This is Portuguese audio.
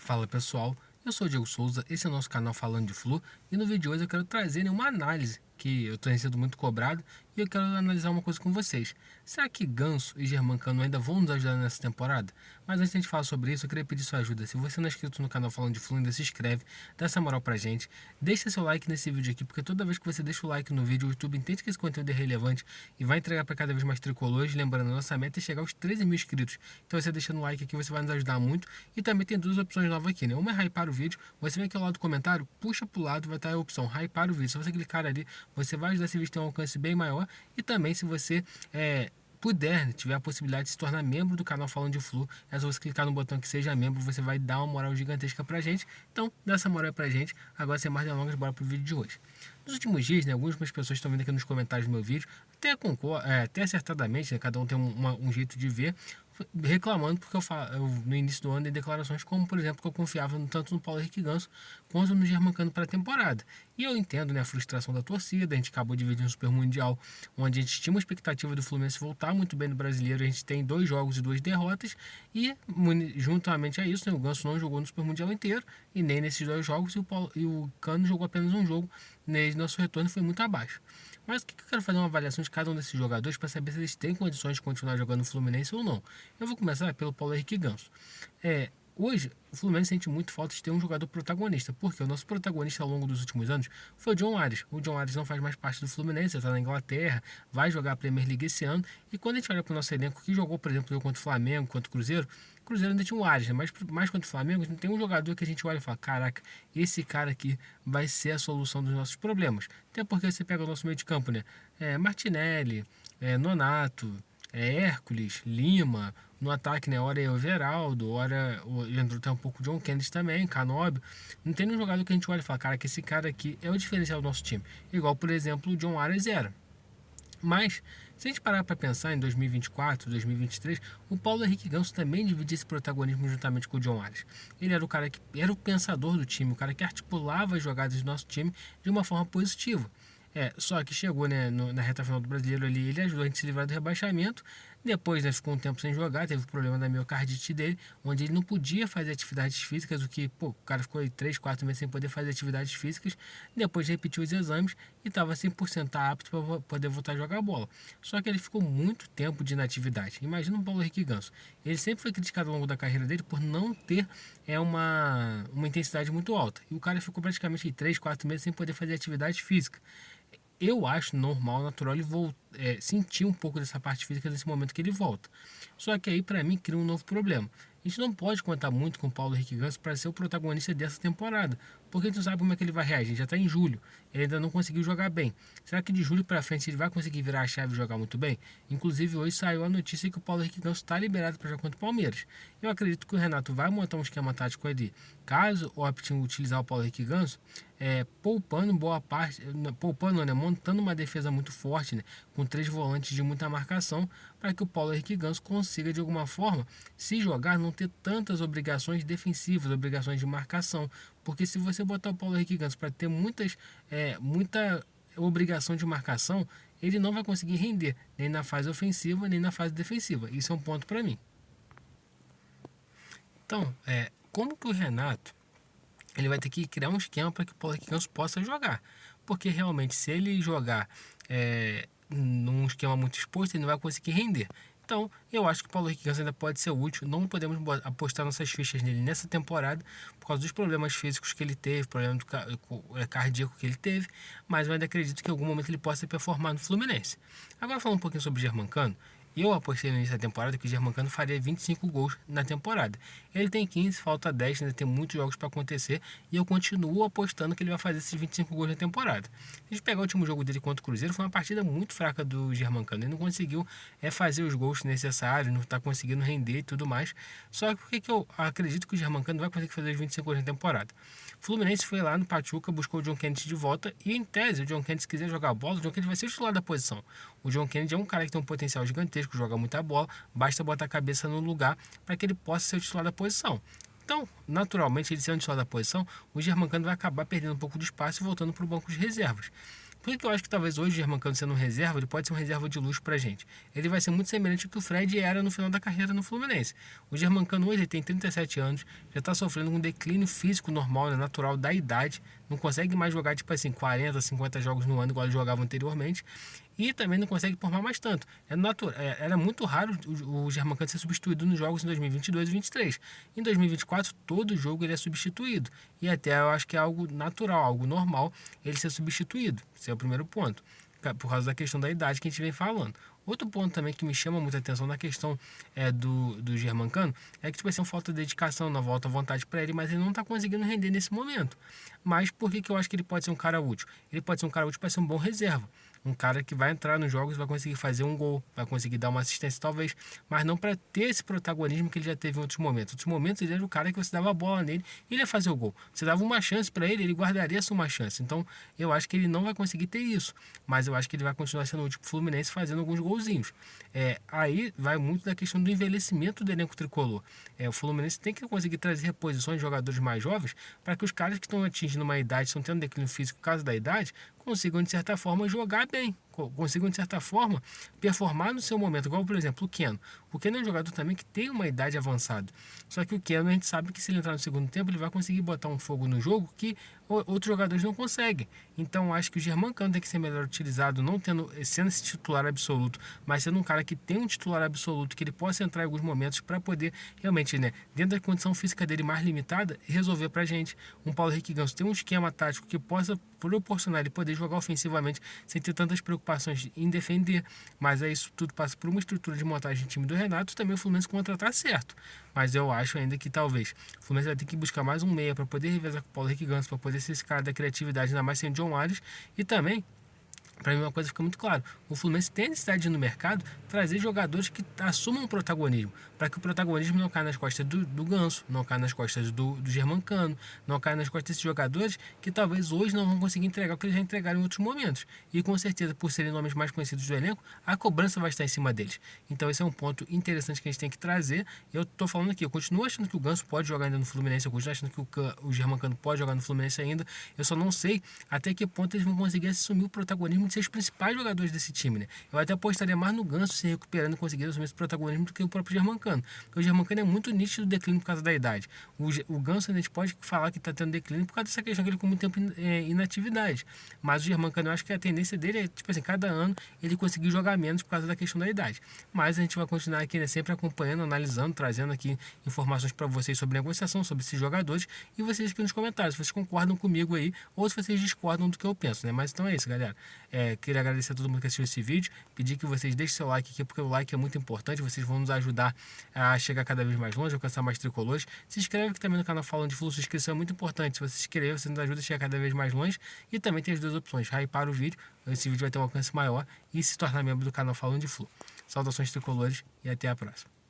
Fala pessoal, eu sou o Diego Souza, esse é o nosso canal Falando de Flu e no vídeo de hoje eu quero trazer uma análise que eu tenho sido muito cobrado e eu quero analisar uma coisa com vocês. Será que Ganso e Germancano ainda vão nos ajudar nessa temporada? Mas antes de a gente falar sobre isso, eu queria pedir sua ajuda. Se você não é inscrito no canal Falando de Flu, ainda se inscreve, dá essa moral pra gente, deixa seu like nesse vídeo aqui, porque toda vez que você deixa o like no vídeo, o YouTube entende que esse conteúdo é relevante e vai entregar para cada vez mais tricolores. Lembrando, a nossa meta é chegar aos 13 mil inscritos, então você deixando o like aqui, você vai nos ajudar muito. E também tem duas opções novas aqui, né? Uma é hypar o vídeo, você vem aqui ao lado do comentário, puxa pro lado, vai estar a opção hypar o vídeo. Se você clicar ali, você vai ajudar esse vídeo a ter um alcance bem maior. E também, se você puder, né, tiver a possibilidade de se tornar membro do canal Falando de Flu, é só você clicar no botão que seja membro, você vai dar uma moral gigantesca pra gente. Então, dá essa moral pra gente. Agora, sem mais delongas, bora pro vídeo de hoje. Nos últimos dias, né, algumas pessoas estão vindo aqui nos comentários do meu vídeo, até acertadamente, né, cada um tem um jeito de ver, reclamando porque eu no início do ano dei declarações como, por exemplo, que eu confiava tanto no Paulo Henrique Ganso quanto no Germancano para a temporada. E eu entendo, né, a frustração da torcida. A gente acabou de ver um Super Mundial onde a gente tinha uma expectativa do Fluminense voltar muito bem no Brasileiro. A gente tem 2 jogos e 2 derrotas e juntamente a isso, né, o Ganso não jogou no Super Mundial inteiro e nem nesses 2 jogos e o Cano jogou apenas um jogo. Nesse nosso retorno foi muito abaixo. Mas o que eu quero fazer uma avaliação de cada um desses jogadores para saber se eles têm condições de continuar jogando no Fluminense ou não. Eu vou começar pelo Paulo Henrique Ganso. Hoje, o Fluminense sente muito falta de ter um jogador protagonista, porque o nosso protagonista ao longo dos últimos anos foi o John Ares. O John Ares não faz mais parte do Fluminense, está na Inglaterra, vai jogar a Premier League esse ano. E quando a gente olha para o nosso elenco, que jogou, por exemplo, contra o Flamengo, contra o Cruzeiro ainda tinha o Ares, né? Mas mais contra o Flamengo, tem um jogador que a gente olha e fala: caraca, esse cara aqui vai ser a solução dos nossos problemas. Até porque você pega o nosso meio de campo, né? Martinelli, Nonato, Hércules, Lima. No ataque, né? Hora é o Everaldo, hora entrou até um pouco o John Kennedy também, Canóbio. Não tem nenhum jogador que a gente olha e fala: cara, que esse cara aqui é o diferencial do nosso time. Igual, por exemplo, o John Ares era. Mas, se a gente parar para pensar em 2024, 2023, o Paulo Henrique Ganso também dividia esse protagonismo juntamente com o John Ares. Ele era o cara que era o pensador do time, o cara que articulava as jogadas do nosso time de uma forma positiva. Só que chegou, né, na reta final do Brasileiro ali, ele ajudou a gente a se livrar do rebaixamento. Depois, né, ficou um tempo sem jogar, teve o problema da miocardite dele, onde ele não podia fazer atividades físicas, o que, o cara ficou aí 3, 4 meses sem poder fazer atividades físicas. Depois repetiu os exames e estava 100% apto para poder voltar a jogar bola. Só que ele ficou muito tempo de inatividade. Imagina o Paulo Henrique Ganso. Ele sempre foi criticado ao longo da carreira dele por não ter uma intensidade muito alta. E o cara ficou praticamente 3, 4 meses sem poder fazer atividade física. Eu acho normal, natural ele sentir um pouco dessa parte física nesse momento que ele volta. Só que aí, para mim, cria um novo problema. A gente não pode contar muito com o Paulo Henrique Ganso para ser o protagonista dessa temporada, porque a gente não sabe como é que ele vai reagir. Já está em julho, ele ainda não conseguiu jogar bem. Será que de julho para frente ele vai conseguir virar a chave e jogar muito bem? Inclusive, hoje saiu a notícia que o Paulo Henrique Ganso está liberado para jogar contra o Palmeiras. Eu acredito que o Renato vai montar um esquema tático ali, caso opte em utilizar o Paulo Henrique Ganso, poupando boa parte, poupando, né, montando uma defesa muito forte, né, com 3 volantes de muita marcação, para que o Paulo Henrique Ganso consiga de alguma forma, se jogar, não ter tantas obrigações defensivas, obrigações de marcação, porque se você botar o Paulo Henrique Ganso para ter muita obrigação de marcação, ele não vai conseguir render nem na fase ofensiva nem na fase defensiva. Isso é um ponto para mim. Então, como que o Renato ele vai ter que criar um esquema para que o Paulo Henrique Ganso possa jogar? Porque realmente, se ele jogar num esquema muito exposto, ele não vai conseguir render. Então, eu acho que o Paulo Henrique Ganso ainda pode ser útil. Não podemos apostar nossas fichas nele nessa temporada por causa dos problemas físicos que ele teve, problema cardíaco que ele teve, mas eu ainda acredito que em algum momento ele possa performar no Fluminense. Agora, falando um pouquinho sobre o Germancano, eu apostei no início da temporada que o Germancano faria 25 gols na temporada. Ele tem 15, falta 10, ainda tem muitos jogos para acontecer e eu continuo apostando que ele vai fazer esses 25 gols na temporada. Se a gente pegar o último jogo dele contra o Cruzeiro, foi uma partida muito fraca do Germancano. Ele não conseguiu fazer os gols necessários, não está conseguindo render e tudo mais. Só que por que eu acredito que o Germancano vai conseguir fazer os 25 gols na temporada? O Fluminense foi lá no Pachuca, buscou o John Kennedy de volta e, em tese, o John Kennedy, se quiser jogar bola, o John Kennedy vai ser o titular da posição. O John Kennedy é um cara que tem um potencial gigantesco, joga muita bola, basta botar a cabeça no lugar para que ele possa ser o titular da posição. Então, naturalmente, ele sendo o titular da posição, o Germancano vai acabar perdendo um pouco de espaço e voltando para o banco de reservas. Por que eu acho que talvez hoje o Germancano sendo um reserva, ele pode ser um reserva de luxo pra gente? Ele vai ser muito semelhante ao que o Fred era no final da carreira no Fluminense. O Germancano hoje ele tem 37 anos, já está sofrendo com um declínio físico normal, né, natural da idade, não consegue mais jogar tipo assim 40, 50 jogos no ano igual ele jogava anteriormente. E também não consegue formar mais tanto. Era muito raro o Germancano ser substituído nos jogos em 2022 e 2023. Em 2024, todo jogo ele é substituído. E até eu acho que é algo natural, algo normal ele ser substituído. Esse é o primeiro ponto. Por causa da questão da idade que a gente vem falando. Outro ponto também que me chama muita atenção na questão do Germancano é que tipo assim, falta de dedicação, não volta à vontade para ele, mas ele não está conseguindo render nesse momento. Mas por que eu acho que ele pode ser um cara útil? Ele pode ser um cara útil para ser um bom reserva. Um cara que vai entrar nos jogos, vai conseguir fazer um gol, vai conseguir dar uma assistência talvez, mas não para ter esse protagonismo que ele já teve em outros momentos. Em outros momentos ele era o cara que você dava a bola nele e ele ia fazer o gol. Você dava uma chance para ele, ele guardaria essa uma chance. Então eu acho que ele não vai conseguir ter isso, mas eu acho que ele vai continuar sendo útil pro Fluminense fazendo alguns golzinhos. Aí vai muito da questão do envelhecimento do elenco tricolor. O Fluminense tem que conseguir trazer reposições de jogadores mais jovens para que os caras que estão atingindo uma idade, estão tendo declínio físico por causa da idade, consigam de certa forma jogar bem, consigam de certa forma performar no seu momento, igual por exemplo o Keno. O Keno é um jogador também que tem uma idade avançada, só que o Keno a gente sabe que se ele entrar no segundo tempo ele vai conseguir botar um fogo no jogo que outros jogadores não conseguem. Então acho que o Germancano tem que ser melhor utilizado, não sendo esse titular absoluto, mas sendo um cara que tem um titular absoluto, que ele possa entrar em alguns momentos para poder realmente, né, dentro da condição física dele mais limitada, resolver pra gente. Um Paulo Henrique Ganso tem um esquema tático que possa proporcionar ele poder jogar ofensivamente sem ter tantas preocupações em defender, mas aí isso tudo passa por uma estrutura de montagem de time do Renato, também o Fluminense contratar certo, mas eu acho ainda que talvez o Fluminense vai ter que buscar mais um meia para poder revezar com o Paulo Henrique Ganso, para poder ser esse cara da criatividade, ainda mais sem o John Arias, e também para mim uma coisa fica muito clara, o Fluminense tem a necessidade de, no mercado, trazer jogadores que assumam o protagonismo, para que o protagonismo não caia nas costas do Ganso, não caia nas costas do Germancano, não caia nas costas desses jogadores que talvez hoje não vão conseguir entregar o que eles já entregaram em outros momentos. E com certeza, por serem nomes mais conhecidos do elenco, a cobrança vai estar em cima deles. Então esse é um ponto interessante que a gente tem que trazer. Eu estou falando aqui, eu continuo achando que o Ganso pode jogar ainda no Fluminense, eu continuo achando que o Germancano pode jogar no Fluminense ainda, eu só não sei até que ponto eles vão conseguir assumir o protagonismo de ser os principais jogadores desse time, né? Eu até apostaria mais no Ganso se recuperando e conseguindo assumir esse protagonismo do que o próprio Germancano, porque o Germancano é muito nítido declínio por causa da idade. O Ganso a gente pode falar que está tendo declínio por causa dessa questão que ele ficou muito tempo em inatividade, mas o Germancano eu acho que a tendência dele é, tipo assim, cada ano ele conseguir jogar menos por causa da questão da idade. Mas a gente vai continuar aqui, né, sempre acompanhando, analisando, trazendo aqui informações para vocês sobre negociação, sobre esses jogadores, e vocês aqui nos comentários, se vocês concordam comigo aí, ou se vocês discordam do que eu penso, né? Mas então é isso, galera. Queria agradecer a todo mundo que assistiu esse vídeo, pedir que vocês deixem seu like aqui, porque o like é muito importante, vocês vão nos ajudar a chegar cada vez mais longe, alcançar mais tricolores. Se inscreve aqui também no canal Falando de Fluxo, inscrição é muito importante. Se você se inscrever, você nos ajuda a chegar cada vez mais longe. E também tem as duas opções, hypar o vídeo, esse vídeo vai ter um alcance maior, e se tornar membro do canal Falando de Flu. Saudações tricolores e até a próxima.